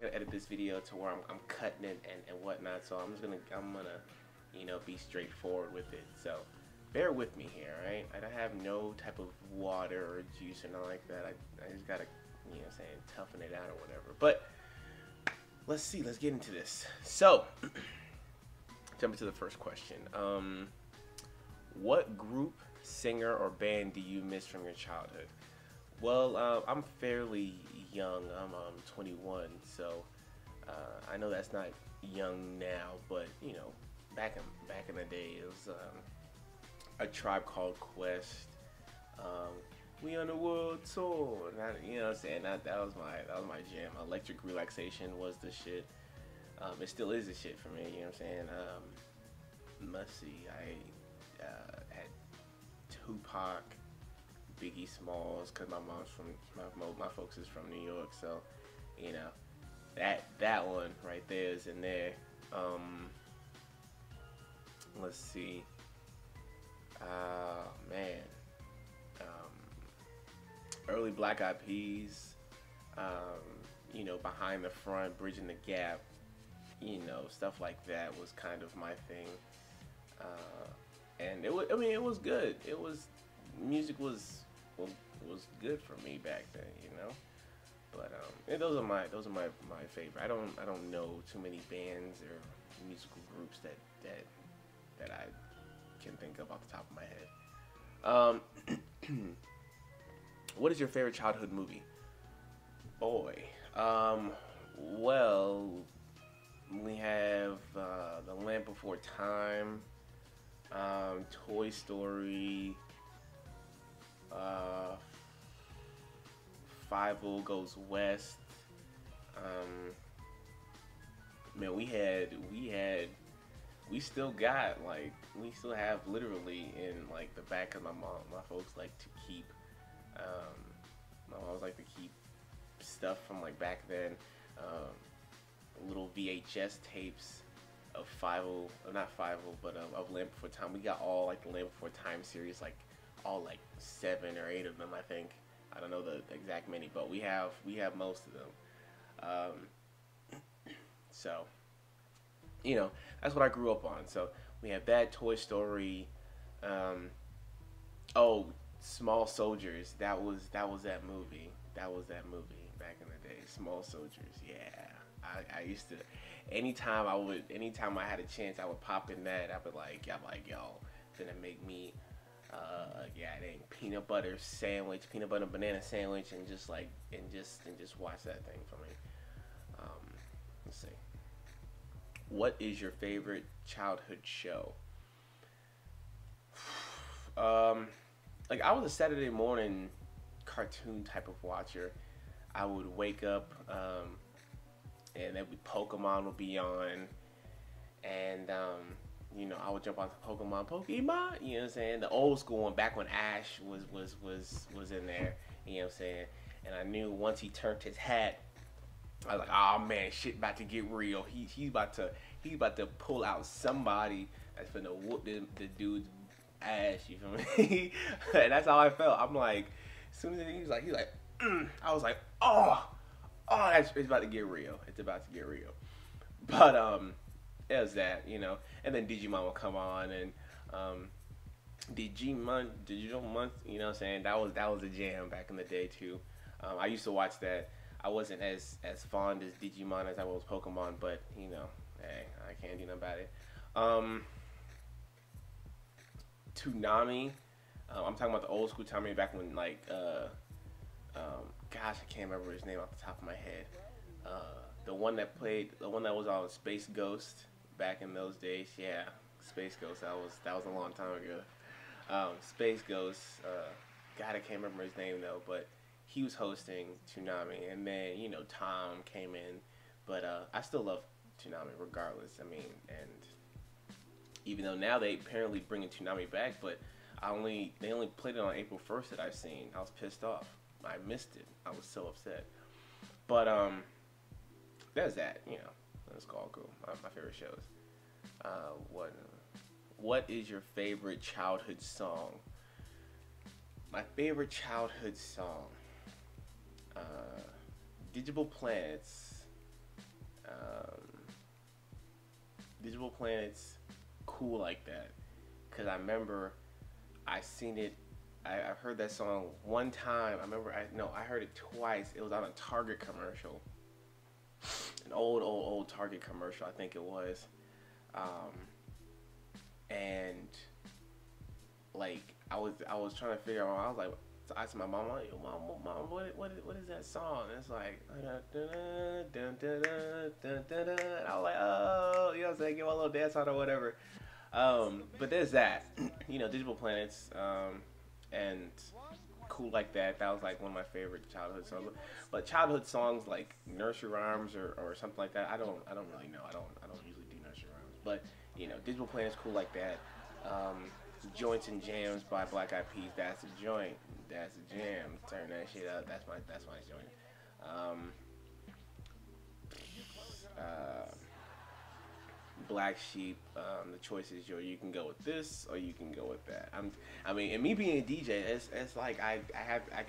gonna edit this video to where I'm cutting it and whatnot. So I'm gonna be straightforward with it. So bear with me here, right? I don't have no type of water or juice or nothing like that. I just gotta toughen it out or whatever. But let's see. Let's get into this. So jump into the first question. What group, singer, or band do you miss from your childhood? Well, I'm fairly young. I'm 21, so I know that's not young now, but back in the day, it was a Tribe Called Quest. We on the world tour. And you know what I'm saying? That was my jam. Electric Relaxation was the shit. It still is the shit for me. You know what I'm saying? Let's see. I had Tupac, Biggie Smalls, cause my mom's from my folks is from New York, so that one right there is in there. Let's see. Man, early Black Eyed Peas. Behind the Front, Bridging the Gap. Stuff like that was kind of my thing. And it was, it was good. Music was good for me back then, But yeah, those are my favorite. I don't know too many bands or musical groups that I can think of off the top of my head. What is your favorite childhood movie? Boy, well, we have The Land Before Time, Toy Story, 5 Goes West. Man, we still have literally in like the back of my folks like to keep, my mom's like to keep stuff from like back then, little VHS tapes of not 5 but of Land Before Time. We got all like the Land Before Time series, like all like 7 or 8 of them, I think. I don't know the exact many, but we have most of them. So that's what I grew up on. So we have that, Toy Story. Oh, Small Soldiers. That was that movie. That was that movie back in the day. Small Soldiers. Yeah. I used to, anytime I had a chance, I would pop in that. I'd be like, yo, gonna make me peanut butter banana sandwich, and just watch that thing for me. Let's see. What is your favorite childhood show? Like, I was a Saturday morning cartoon type of watcher. I would wake up, and then Pokemon would be on, and I would jump on Pokemon, you know what I'm saying? The old school one, back when Ash was in there, you know what I'm saying? And I knew once he turned his hat, I was like, oh man, shit about to get real. He's about to pull out somebody that's finna whoop the dude's ass, you feel me? And that's how I felt. I'm like, as soon as he's like, I was like, it's about to get real. It's about to get real. But it was that, and then Digimon would come on, and Digital Month, you know what I'm saying? That was a jam back in the day too. I used to watch that. I wasn't as fond as Digimon as I was Pokemon, but hey, I can't do nothing about it. Toonami. I'm talking about the old school Toonami back when gosh, I can't remember his name off the top of my head. The one that was on Space Ghost back in those days. Yeah, Space Ghost. That was a long time ago. Space Ghost. God, I can't remember his name though, but he was hosting Toonami, and then Tom came in, but I still love Toonami regardless. I mean, and even though now they apparently bringing Toonami back, but they only played it on April 1st that I've seen. I was pissed off. I missed it. I was so upset. But there's that. That's all cool. My favorite shows. What is your favorite childhood song? My favorite childhood song. Digital Planets. Digital Planet's cool like that. Cause I remember I seen it. I heard that song one time. I remember I heard it twice. It was on a Target commercial, an old Target commercial. I think it was, and like I was trying to figure out. I was like, so I asked my mom, like, mom, what is that song? And it's like, and I was like, oh, you know what I'm saying? Give my little dance on or whatever. But there's that, Digital Planets, and cool like that. That was like one of my favorite childhood songs. But childhood songs like nursery rhymes or something like that, I don't really know. I don't usually do nursery rhymes. But Digital Planet's cool like that. Joints and Jams by Black Eyed Peas. That's a joint. That's a jam. Turn that shit up. That's my joint. Black Sheep. The choice is yours. You can go with this or you can go with that. And me being a DJ, it's like I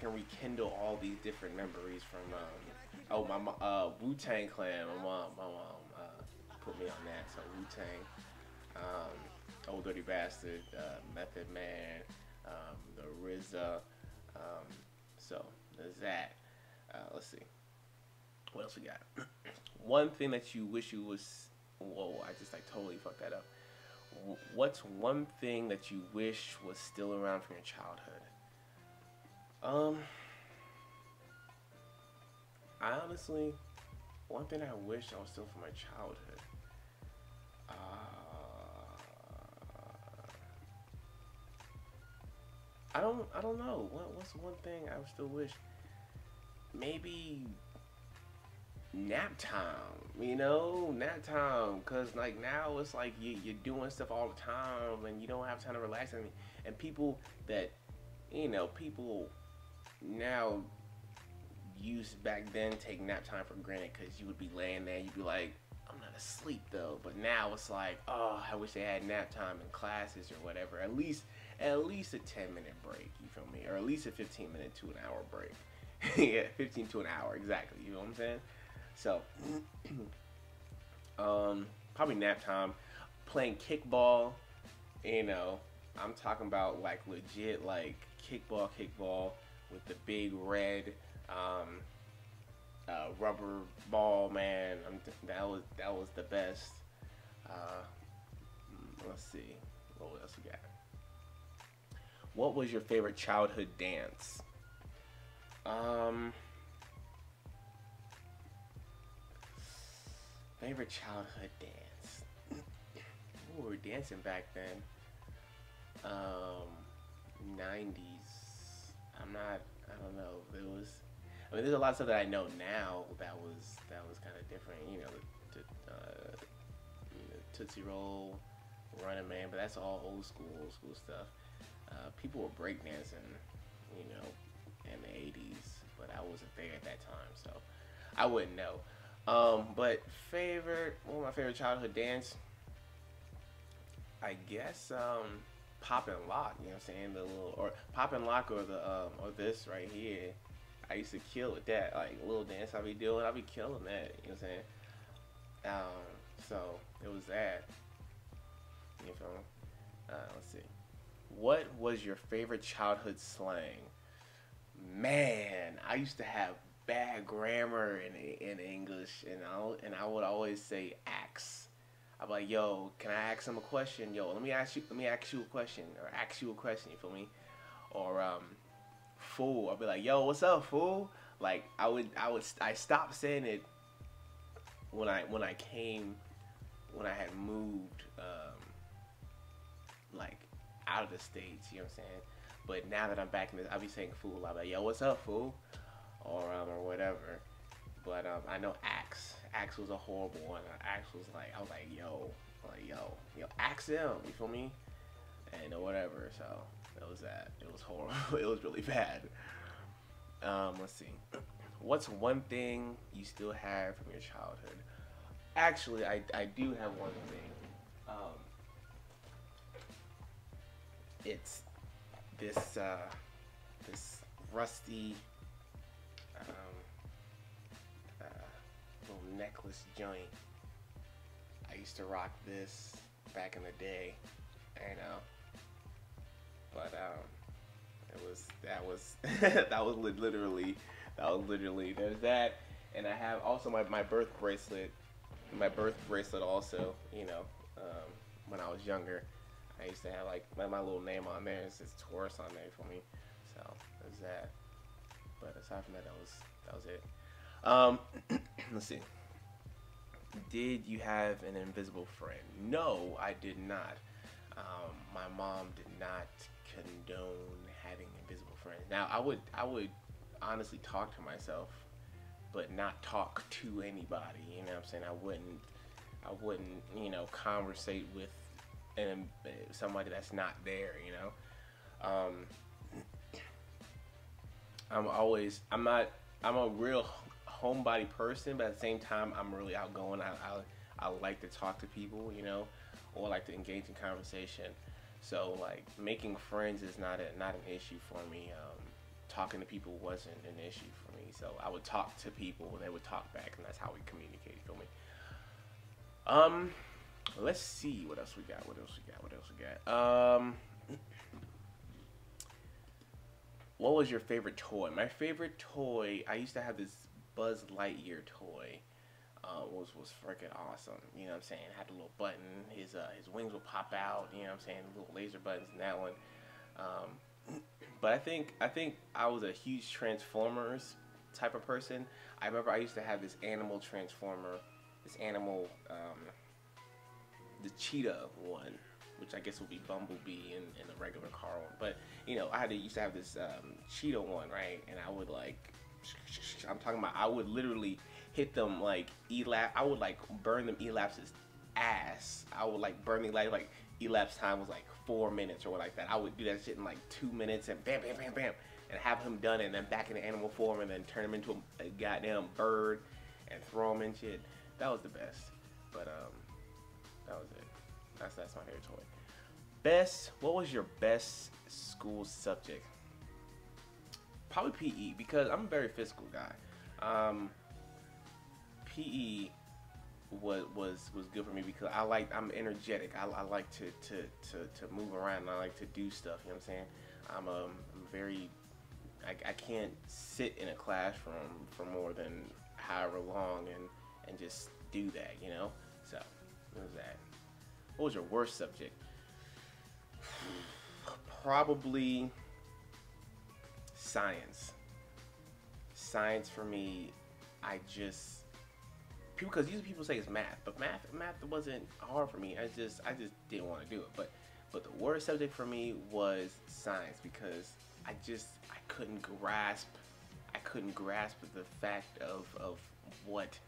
can rekindle all these different memories from my Wu-Tang Clan. My mom put me on that. So Wu-Tang, Old Dirty Bastard, Method Man, the RZA. So there's that. Let's see. What else we got? One thing that you wish you was. Whoa! I just totally fucked that up. What's one thing that you wish was still around from your childhood? I honestly, one thing I wish I was still from my childhood. I don't know. What's one thing I still wish? Maybe nap time, nap time. Cause like now it's like you're doing stuff all the time and you don't have time to relax. And people that, people now used back then take nap time for granted because you would be laying there, you'd be like, I'm not asleep though. But now it's like, oh, I wish they had nap time in classes or whatever. At least a 10-minute break, you feel me? Or at least a 15-minute to an hour break. Yeah, 15 to an hour, exactly. You know what I'm saying? So, probably nap time. Playing kickball, I'm talking about like legit like kickball with the big red rubber ball, man. That was the best. Let's see, what else we got? What was your favorite childhood dance? Favorite childhood dance. Ooh, we were dancing back then. 90s. I don't know. There's a lot of stuff that I know now that was kind of different. Tootsie Roll, Running Man, but that's all old school stuff. People were breakdancing, in the 80s, but I wasn't there at that time, so I wouldn't know. But one of my favorite childhood dance, I guess, Pop and Lock, you know what I'm saying? Or Pop and Lock or or this right here. I used to kill with that, like little dance I be doing, I be killing that, you know what I'm saying? So it was that, you feel me? Let's see. What was your favorite childhood slang? Man, I used to have bad grammar in English, and I would always say ax. I'm like, yo, can I ask him a question? Yo, let me ask you a question, or ask you a question. You feel me? Or fool. I'll be like, yo, what's up, fool? Like I stopped saying it when I had moved like out of the States. You know what I'm saying? But now that I'm back in this, I'll be saying fool. I'll be like, yo, what's up, fool? Or whatever. But I know axe. Axe was a horrible one. Axe was like, I was like, yo, axe him. You feel me? And whatever. So that was that. It was horrible. It was really bad. Let's see. What's one thing you still have from your childhood? Actually, I do have one thing. It's this rusty little necklace joint. I used to rock this back in the day, you know. But that was that was literally there's that, and I have also my birth bracelet, also, you know, when I was younger. I used to have like my little name on there. It says Taurus on there for me. So there's that. But aside from that, that was it. Let's see. Did you have an invisible friend? No, I did not. My mom did not condone having invisible friends. Now, I would honestly talk to myself, but not talk to anybody. You know what I'm saying? I wouldn't, you know, conversate with somebody that's not there. You know, I'm a real homebody person, but at the same time, I'm really outgoing. I like to talk to people, you know, or like to engage in conversation. So like making friends is not an issue for me. Talking to people wasn't an issue for me. So I would talk to people, and they would talk back, and that's how we communicate. Feel me? Let's see what else we got. What was your favorite toy? My favorite toy, I used to have this Buzz Lightyear toy. Was freaking awesome. You know what I'm saying? It had a little button. His wings would pop out. You know what I'm saying? Little laser buttons in that one. But I think I was a huge Transformers type of person. I remember I used to have this animal transformer, the cheetah one, which I guess would be Bumblebee in the regular car one. But you know, used to have this cheetah one, right? And I would I would literally hit them like I would like burn them Elapse's ass. I would like burn the like Elapse time was like 4 minutes or what like that. I would do that shit in like 2 minutes and bam, bam, bam, bam, and have him done it, and then back in the animal form, and then turn him into a goddamn bird and throw him and shit. That was the best. But that was it. That's my favorite toy. What was your best school subject? Probably PE, because I'm a very physical guy. PE was good for me because I'm energetic. I like to move around, and I like to do stuff. You know what I'm saying? I'm very I can't sit in a classroom for more than however long and just do that. You know? So what was that? What was your worst subject? Probably science. Science for me, because usually people say it's math, but math wasn't hard for me. I just didn't want to do it. But the worst subject for me was science, because I couldn't grasp the fact of what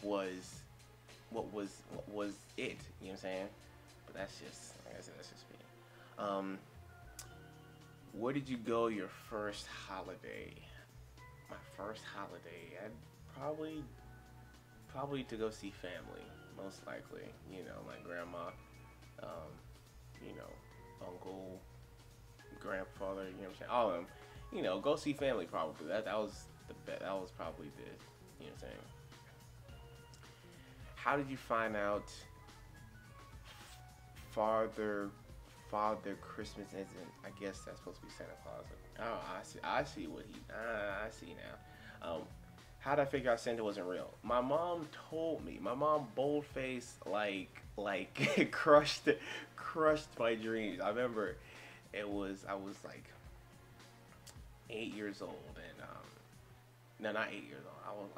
was it. You know what I'm saying? But that's just, like I said, that's just me. Where did you go your first holiday? My first holiday, I'd probably to go see family, most likely. You know, my grandma, you know, uncle, grandfather. You know what I'm saying? All of them. You know, go see family. Probably that was the best. That was probably the, you know what I'm saying? How did you find out Father Christmas isn't? I guess that's supposed to be Santa Claus. Oh, I see what I see now. How did I figure out Santa wasn't real? My mom told me. My mom bold-faced like crushed my dreams. I remember I was like 8 years old, and no, not 8 years old. I was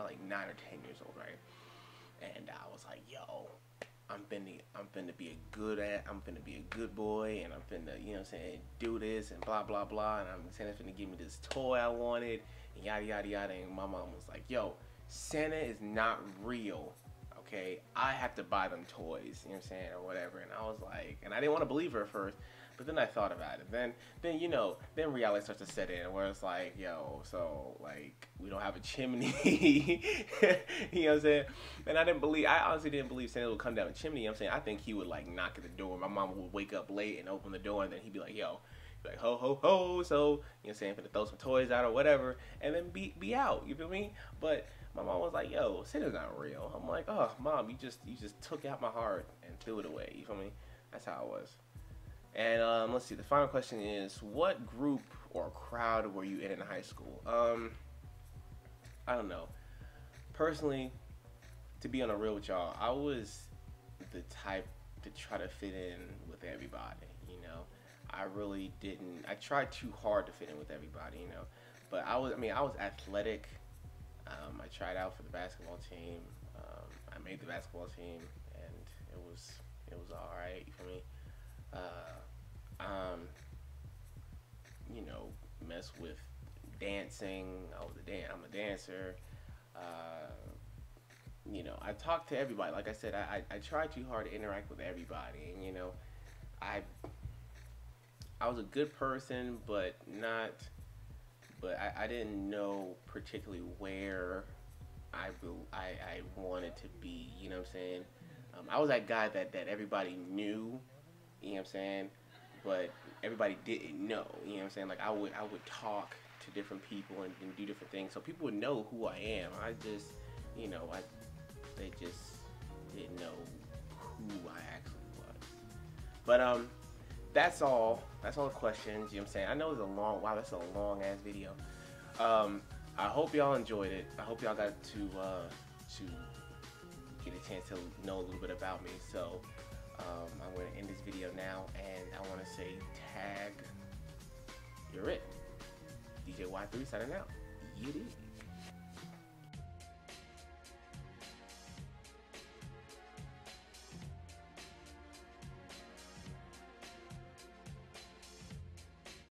like 9 or 10 years old, right? And I was like, yo, I'm finna be a good boy, and I'm finna, you know what I'm saying, do this and blah blah blah, and Santa's finna give me this toy I wanted, and yada yada yada. And my mom was like, yo, Santa is not real, okay? I have to buy them toys, you know what I'm saying, or whatever. And I was like, and I didn't want to believe her at first, but then I thought about it. Then you know, then reality starts to set in, where it's like, yo, so like we don't have a chimney, you know what I'm saying? And I honestly didn't believe Santa would come down a chimney. You know what I'm saying? I think he would like knock at the door. My mom would wake up late and open the door, and then he'd be like, yo, like ho ho ho. So you know what I'm saying? Finna throw some toys out or whatever, and then be out. You feel me? But My mom was like, "Yo, Santa's not real." I'm like, "Oh, mom, you just took out my heart and threw it away." You feel me? That's how it was. And let's see. The final question is, what group or crowd were you in high school? I don't know. Personally, to be on a real with y'all, I was the type to try to fit in with everybody. I really didn't. I tried too hard to fit in with everybody. But I was. I mean, I was athletic. I tried out for the basketball team. I made the basketball team, and it was all right. You feel me? Um, mess with dancing. I'm a dancer. Uh, I talked to everybody. Like I said, I tried too hard to interact with everybody, and I I was a good person, but not. But I didn't know particularly where I wanted to be. You know what I'm saying? I was that guy that everybody knew. You know what I'm saying? But everybody didn't know. You know what I'm saying? Like I would talk to different people and do different things, so people would know who I am. I just, they just didn't know who I actually was. But that's all. That's all the questions. You know what I'm saying? I know it's a long. Wow, that's a long ass video. I hope y'all enjoyed it. I hope y'all got to get a chance to know a little bit about me. So I'm going to end this video now, and I want to say tag. You're it. DJ Y3 signing out. You did.